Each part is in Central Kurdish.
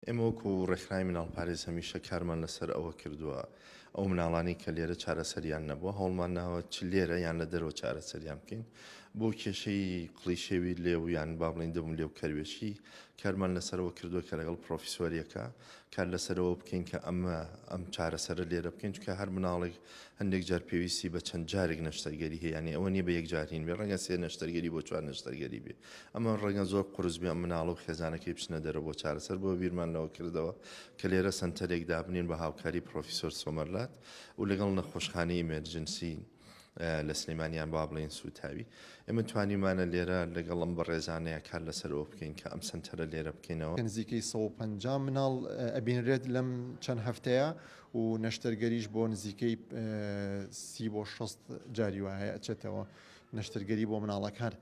ئێمە وەکو ڕێکخراوی مناڵپارێز هەمیشە کارمان لەسەر ئەوە کردووە ئەو مناڵانی کە لێرە چارەسەریان نەبووە هەوڵمان ناوە چ لێرە یان لە دەرەوە چارەسەریان بکەین بۆ کێشەی کڵیشێوی لێو یان با بڵین دەبووم لێو کەروێشی کارمان لەسەرەوە کردووە کە لەگەڵ پرۆفیسۆریەکە کار لەسەرەوە بکەین کە ئەم چارەسەرە لێرە بکەین چکە هەر مناڵێک هەندێک جار پێویستی بە چەند جارێک نەشتەرگەری هەیە یانی ئەوە نیە بە یەک جارین بێ ڕەنگە سێ نەشتەرگەری بۆ چوار نەشتەرگەری بێ ئەمە ڕەنگە زۆر قورس بێ ئەم مناڵە و خێزانەکەی بچنە دەرەوە بۆ چارەسەر بۆ بیرمانەوە کردەوە کە لێرە سنتەرێک دابنین بە هاوکاری پرۆفیسۆر سۆمەرلات و لەگەڵ نەخۆشخانەی ئیمێرجنسی لە سلەیمانیان با بڵێن سوتاوی ئێمە توانیمانە لێرە لەگەڵ ئەم بەڕێزانەیە کار لەسەرەوە بکەین کە ئەم سنتەرە لێرە بکەینەوە نزیکەی 150 مناڵ ئەبینرێت لەم چەند هەفتەیە و نەشتەرگەریش بۆ نزیکەی 30 بۆ 60 جاری وایە ئەچێتەوە نەشتەرگەری بۆ مناڵەکان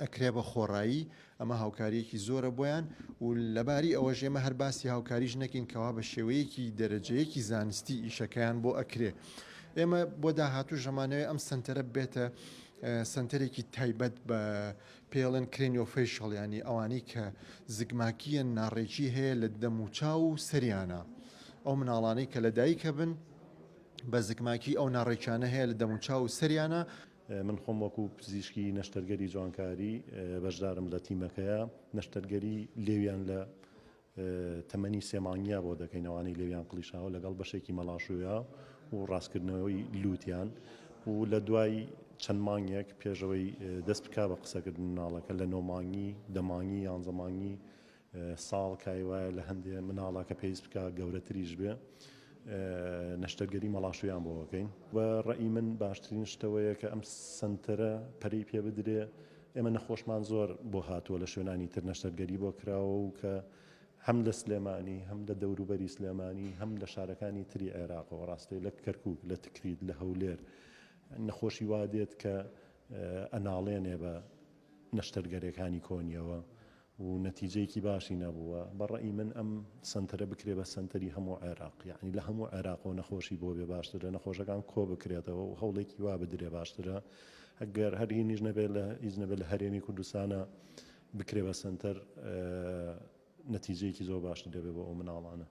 ئەکرێ بە خۆڕایی ئەمە هاوکاریەکی زۆرە بۆیان و لەباری ئەوە ژێمە هەر باسی هاوکاریش نەکەین کەوا بە شێوەیەکی دەرەجەیەکی زانستی ئیشەکەیان بۆ ئەکرێ ئێمە بۆ داهاتوو ژەمانەوەی ئەم سنتەرە بێتە سنتەرێکی تایبەت بە پێڵێن کرێنیۆفیشڵ ینی ئەوانەی کە زگماکیە ناڕێکی هەیە لە دەم و چاو و سەریانە ئەو مناڵانەی کە لە دایکە بن بە زگماکی ئەو ناڕێکیانە هەیە لە دەم و چاو و سەریانە من خۆم وەکو پزیشکی نەشتەرگەری جوانکاری بەشدارم لە تیمەکەیە نەشتەرگەری لێویان لە تەمەنی سێمانگیا بۆ دەکەینەوانی لێویان قلیشاوە لەگەڵ بەشێکی مەڵاشوویە و ڕاستکردنەوەی لووتیان و لە دوای چەند مانگێک پێشەوەی دەست بکا بە قسەکردن مناڵەکە لە 9 مانگی دەمانگی یانزە مانگی ساڵ کایوایە لە هەندێک مناڵەکە پێویست بکە گەورەتریش بێ نەشتەرگەری مەڵاشویان بۆ بکەین و ڕەئی من باشترین شتەوەیە کە ئەم سنتەرە پەری پێ بدرێ ئێمە نەخۆشمان زۆر بۆ هاتووە لە شوێنانی تر نەشتەرگەری بۆ کراوە و کە هەم لە سلێمانی هەم لە دەوروبەری سلێمانی هەم لە شارەکانی تری عێراقەوە ڕاستی لە کەرکووک لە تکرید لە هەولێر نەخۆشی وا دێت کە ئەناڵێنێ بە نەشتەرگەرەکانی کۆنیەوە و نەتیجەیەکی باشی نەبووە بەڕەئی من ئەم سنتەرە بکرێ بە سنتەری هەموو عێراق یعنی لە هەموو عێراقەوە نەخۆشی بۆ بێ باشترە نەخۆشەکان کۆ بکرێتەوە و هەوڵێکی وا بدرێ باشترە ئەگەر هەرهی نیژ نەبێت لە ئیزنەبێت لە هەرێمی کوردستانە بکرێ بە سنتەر نەتیجەیەکی زۆر باشتر دەبێت بۆ ئەو مناڵانە